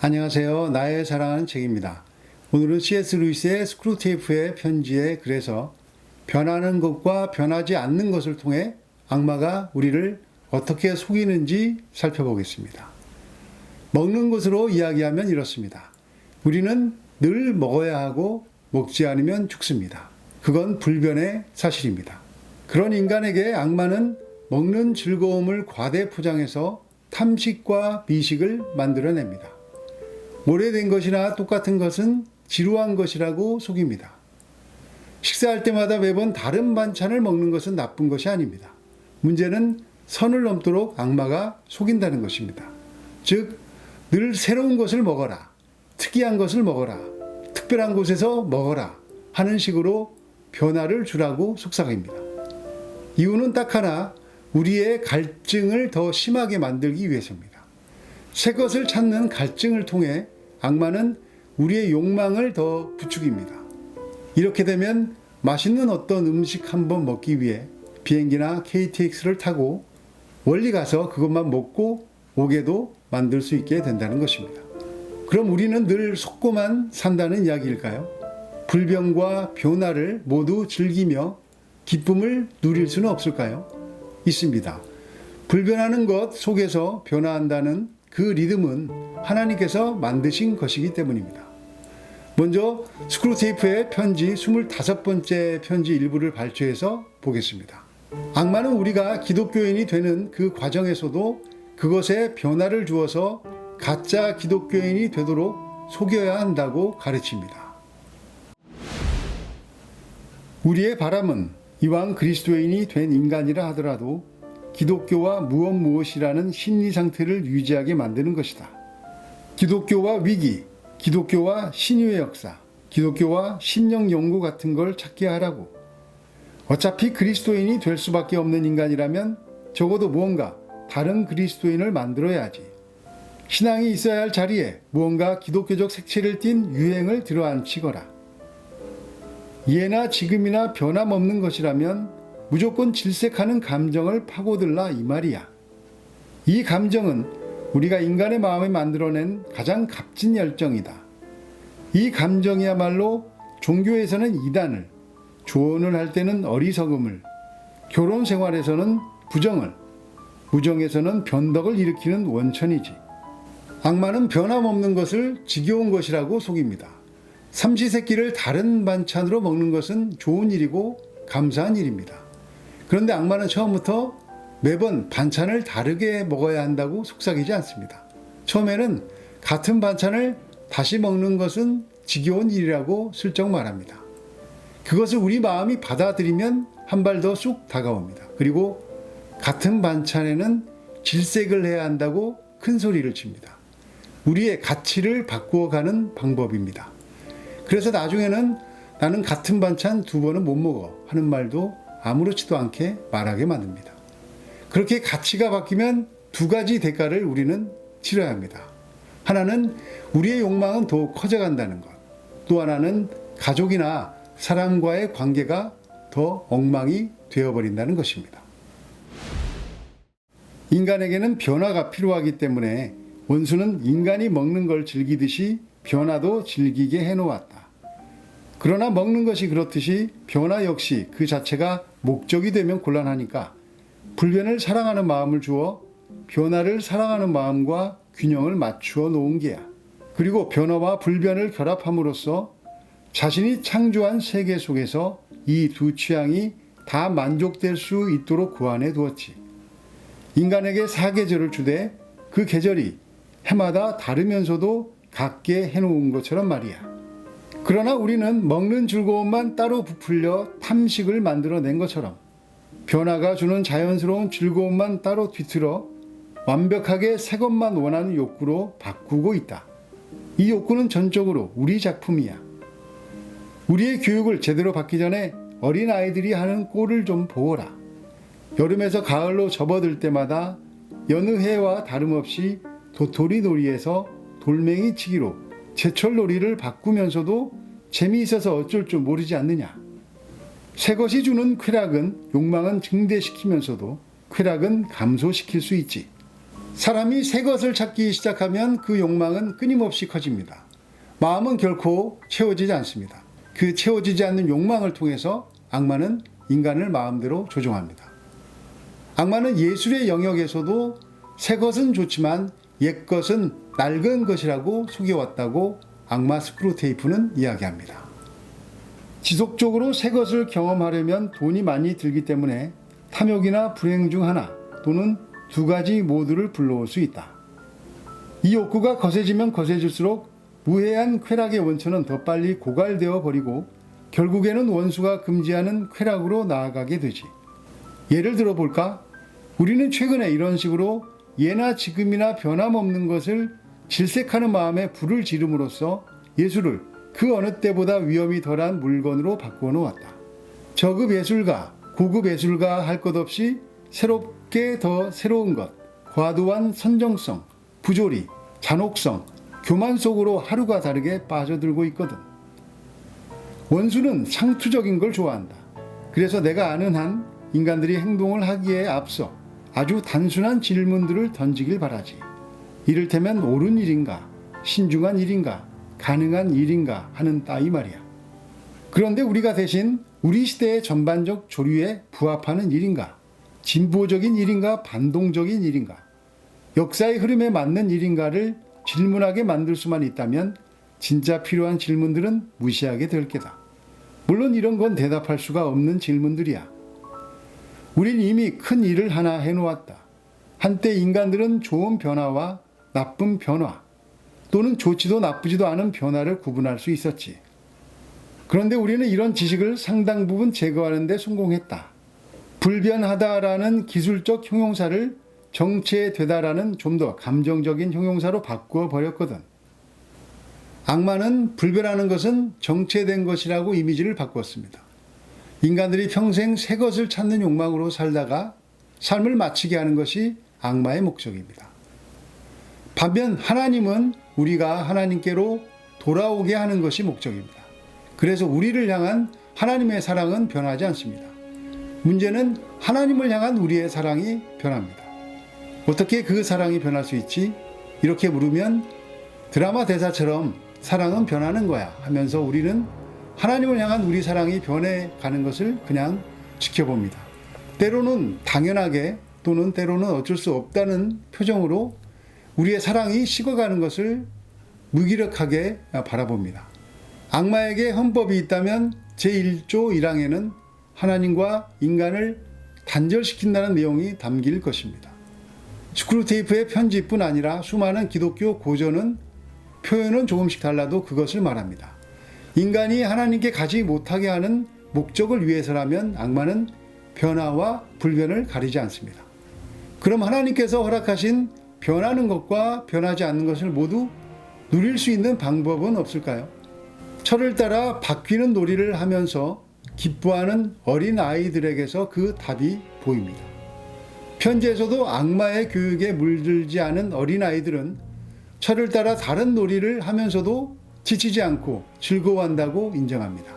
안녕하세요. 나의 사랑하는 책입니다. 오늘은 C.S. 루이스의 스크루테이프의 편지에 글에서 변하는 것과 변하지 않는 것을 통해 악마가 우리를 어떻게 속이는지 살펴보겠습니다. 먹는 것으로 이야기하면 이렇습니다. 우리는 늘 먹어야 하고 먹지 않으면 죽습니다. 그건 불변의 사실입니다. 그런 인간에게 악마는 먹는 즐거움을 과대 포장해서 탐식과 미식을 만들어냅니다. 오래된 것이나 똑같은 것은 지루한 것이라고 속입니다. 식사할 때마다 매번 다른 반찬을 먹는 것은 나쁜 것이 아닙니다. 문제는 선을 넘도록 악마가 속인다는 것입니다. 즉, 늘 새로운 것을 먹어라, 특이한 것을 먹어라, 특별한 곳에서 먹어라 하는 식으로 변화를 주라고 속삭입니다. 이유는 딱 하나, 우리의 갈증을 더 심하게 만들기 위해서입니다. 새 것을 찾는 갈증을 통해 악마는 우리의 욕망을 더 부추깁니다. 이렇게 되면 맛있는 어떤 음식 한번 먹기 위해 비행기나 KTX를 타고 멀리 가서 그것만 먹고 오게도 만들 수 있게 된다는 것입니다. 그럼 우리는 늘 속고만 산다는 이야기일까요? 불변과 변화를 모두 즐기며 기쁨을 누릴 수는 없을까요? 있습니다. 불변하는 것 속에서 변화한다는 그 리듬은 하나님께서 만드신 것이기 때문입니다. 먼저 스크루테이프의 편지 25번째 편지 일부를 발췌해서 보겠습니다. 악마는 우리가 기독교인이 되는 그 과정에서도 그것에 변화를 주어서 가짜 기독교인이 되도록 속여야 한다고 가르칩니다. 우리의 바람은 이왕 그리스도인이 된 인간이라 하더라도 기독교와 무엇이라는 심리 상태를 유지하게 만드는 것이다. 기독교와 위기, 기독교와 신유의 역사, 기독교와 심령 연구 같은 걸 찾게 하라고. 어차피 그리스도인이 될 수밖에 없는 인간이라면 적어도 무언가 다른 그리스도인을 만들어야지. 신앙이 있어야 할 자리에 무언가 기독교적 색채를 띤 유행을 들어앉히거라. 예나 지금이나 변함없는 것이라면 무조건 질색하는 감정을 파고들라 이 말이야. 이 감정은 우리가 인간의 마음에 만들어낸 가장 값진 열정이다. 이 감정이야말로 종교에서는 이단을, 조언을 할 때는 어리석음을, 결혼 생활에서는 부정을, 우정에서는 변덕을 일으키는 원천이지. 악마는 변함없는 것을 지겨운 것이라고 속입니다. 삼시세끼를 다른 반찬으로 먹는 것은 좋은 일이고 감사한 일입니다. 그런데 악마는 처음부터 매번 반찬을 다르게 먹어야 한다고 속삭이지 않습니다. 처음에는 같은 반찬을 다시 먹는 것은 지겨운 일이라고 슬쩍 말합니다. 그것을 우리 마음이 받아들이면 한 발 더 쑥 다가옵니다. 그리고 같은 반찬에는 질색을 해야 한다고 큰 소리를 칩니다. 우리의 가치를 바꾸어가는 방법입니다. 그래서 나중에는 나는 같은 반찬 2번은 못 먹어 하는 말도 아무렇지도 않게 말하게 만듭니다. 그렇게 가치가 바뀌면 2가지 대가를 우리는 치러야 합니다. 하나는 우리의 욕망은 더욱 커져간다는 것. 또 하나는 가족이나 사람과의 관계가 더 엉망이 되어버린다는 것입니다. 인간에게는 변화가 필요하기 때문에 원수는 인간이 먹는 걸 즐기듯이 변화도 즐기게 해놓았다. 그러나 먹는 것이 그렇듯이 변화 역시 그 자체가 목적이 되면 곤란하니까 불변을 사랑하는 마음을 주어 변화를 사랑하는 마음과 균형을 맞추어 놓은 게야. 그리고 변화와 불변을 결합함으로써 자신이 창조한 세계 속에서 이 두 취향이 다 만족될 수 있도록 고안해 두었지. 인간에게 사계절을 주되 그 계절이 해마다 다르면서도 같게 해놓은 것처럼 말이야. 그러나 우리는 먹는 즐거움만 따로 부풀려 탐식을 만들어낸 것처럼 변화가 주는 자연스러운 즐거움만 따로 뒤틀어 완벽하게 새 것만 원하는 욕구로 바꾸고 있다. 이 욕구는 전적으로 우리 작품이야. 우리의 교육을 제대로 받기 전에 어린아이들이 하는 꼴을 좀 보거라. 여름에서 가을로 접어들 때마다 여느 해와 다름없이 도토리 놀이에서 돌멩이 치기로 제철 놀이를 바꾸면서도 재미있어서 어쩔 줄 모르지 않느냐. 새 것이 주는 쾌락은 욕망은 증대시키면서도 쾌락은 감소시킬 수 있지. 사람이 새 것을 찾기 시작하면 그 욕망은 끊임없이 커집니다. 마음은 결코 채워지지 않습니다. 그 채워지지 않는 욕망을 통해서 악마는 인간을 마음대로 조종합니다. 악마는 예술의 영역에서도 새 것은 좋지만 옛 것은 낡은 것이라고 속여왔다고 악마 스크루테이프는 이야기합니다. 지속적으로 새 것을 경험하려면 돈이 많이 들기 때문에 탐욕이나 불행 중 하나 또는 두 가지 모두를 불러올 수 있다. 이 욕구가 거세지면 거세질수록 무해한 쾌락의 원천은 더 빨리 고갈되어 버리고 결국에는 원수가 금지하는 쾌락으로 나아가게 되지. 예를 들어 볼까? 우리는 최근에 이런 식으로 예나 지금이나 변함없는 것을 질색하는 마음에 불을 지름으로써 예술을 그 어느 때보다 위험이 덜한 물건으로 바꾸어 놓았다. 저급 예술가, 고급 예술가 할 것 없이 새롭게 더 새로운 것, 과도한 선정성, 부조리, 잔혹성, 교만 속으로 하루가 다르게 빠져들고 있거든. 원수는 상투적인 걸 좋아한다. 그래서 내가 아는 한 인간들이 행동을 하기에 앞서 아주 단순한 질문들을 던지길 바라지. 이를테면 옳은 일인가, 신중한 일인가, 가능한 일인가 하는 따위 말이야. 그런데 우리가 대신 우리 시대의 전반적 조류에 부합하는 일인가, 진보적인 일인가, 반동적인 일인가, 역사의 흐름에 맞는 일인가를 질문하게 만들 수만 있다면 진짜 필요한 질문들은 무시하게 될 게다. 물론 이런 건 대답할 수가 없는 질문들이야. 우린 이미 큰 일을 하나 해놓았다. 한때 인간들은 좋은 변화와 나쁜 변화 또는 좋지도 나쁘지도 않은 변화를 구분할 수 있었지. 그런데 우리는 이런 지식을 상당 부분 제거하는 데 성공했다. 불변하다라는 기술적 형용사를 정체되다라는 좀 더 감정적인 형용사로 바꾸어 버렸거든. 악마는 불변하는 것은 정체된 것이라고 이미지를 바꾸었습니다. 인간들이 평생 새 것을 찾는 욕망으로 살다가 삶을 마치게 하는 것이 악마의 목적입니다. 반면 하나님은 우리가 하나님께로 돌아오게 하는 것이 목적입니다. 그래서 우리를 향한 하나님의 사랑은 변하지 않습니다. 문제는 하나님을 향한 우리의 사랑이 변합니다. 어떻게 그 사랑이 변할 수 있지? 이렇게 물으면 드라마 대사처럼 사랑은 변하는 거야 하면서 우리는 하나님을 향한 우리 사랑이 변해가는 것을 그냥 지켜봅니다. 때로는 당연하게 또는 때로는 어쩔 수 없다는 표정으로 우리의 사랑이 식어가는 것을 무기력하게 바라봅니다. 악마에게 헌법이 있다면 제1조 1항에는 하나님과 인간을 단절시킨다는 내용이 담길 것입니다. 스크루테이프의 편지뿐 아니라 수많은 기독교 고전은 표현은 조금씩 달라도 그것을 말합니다. 인간이 하나님께 가지 못하게 하는 목적을 위해서라면 악마는 변화와 불변을 가리지 않습니다. 그럼 하나님께서 허락하신 변하는 것과 변하지 않는 것을 모두 누릴 수 있는 방법은 없을까요? 철을 따라 바뀌는 놀이를 하면서 기뻐하는 어린 아이들에게서 그 답이 보입니다. 편지에서도 악마의 교육에 물들지 않은 어린 아이들은 철을 따라 다른 놀이를 하면서도 지치지 않고 즐거워한다고 인정합니다.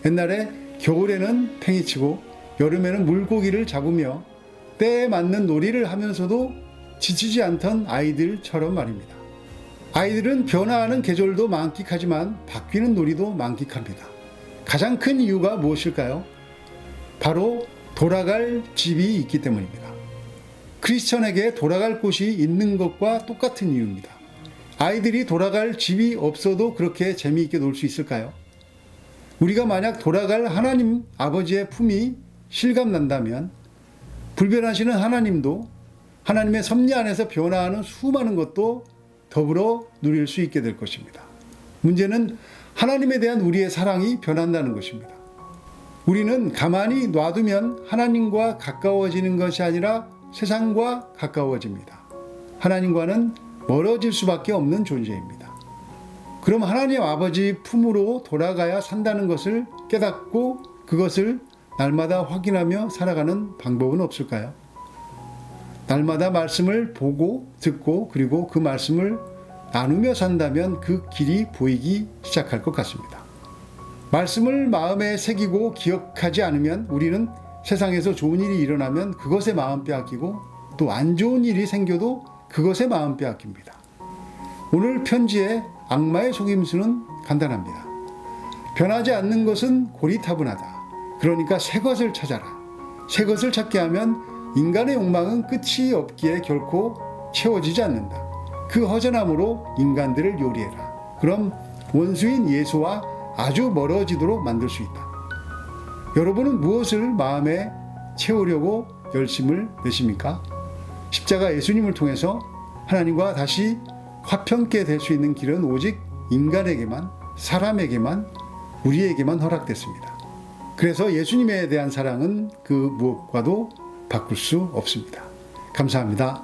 옛날에 겨울에는 팽이치고 여름에는 물고기를 잡으며 때에 맞는 놀이를 하면서도 지치지 않던 아이들처럼 말입니다. 아이들은 변화하는 계절도 만끽하지만 바뀌는 놀이도 만끽합니다. 가장 큰 이유가 무엇일까요? 바로 돌아갈 집이 있기 때문입니다. 크리스천에게 돌아갈 곳이 있는 것과 똑같은 이유입니다. 아이들이 돌아갈 집이 없어도 그렇게 재미있게 놀 수 있을까요? 우리가 만약 돌아갈 하나님 아버지의 품이 실감난다면 불변하시는 하나님도 하나님의 섭리 안에서 변화하는 수많은 것도 더불어 누릴 수 있게 될 것입니다. 문제는 하나님에 대한 우리의 사랑이 변한다는 것입니다. 우리는 가만히 놔두면 하나님과 가까워지는 것이 아니라 세상과 가까워집니다. 하나님과는 멀어질 수밖에 없는 존재입니다. 그럼 하나님 아버지 품으로 돌아가야 산다는 것을 깨닫고 그것을 날마다 확인하며 살아가는 방법은 없을까요? 날마다 말씀을 보고 듣고 그리고 그 말씀을 나누며 산다면 그 길이 보이기 시작할 것 같습니다. 말씀을 마음에 새기고 기억하지 않으면 우리는 세상에서 좋은 일이 일어나면 그것에 마음 빼앗기고 또 안 좋은 일이 생겨도 그것에 마음 빼앗깁니다. 오늘 편지의 악마의 속임수는 간단합니다. 변하지 않는 것은 고리타분하다. 그러니까 새 것을 찾아라. 새 것을 찾게 하면 인간의 욕망은 끝이 없기에 결코 채워지지 않는다. 그 허전함으로 인간들을 요리해라. 그럼 원수인 예수와 아주 멀어지도록 만들 수 있다. 여러분은 무엇을 마음에 채우려고 열심을 내십니까? 십자가 예수님을 통해서 하나님과 다시 화평케 될 수 있는 길은 오직 인간에게만, 사람에게만, 우리에게만 허락됐습니다. 그래서 예수님에 대한 사랑은 그 무엇과도 바꿀 수 없습니다. 감사합니다.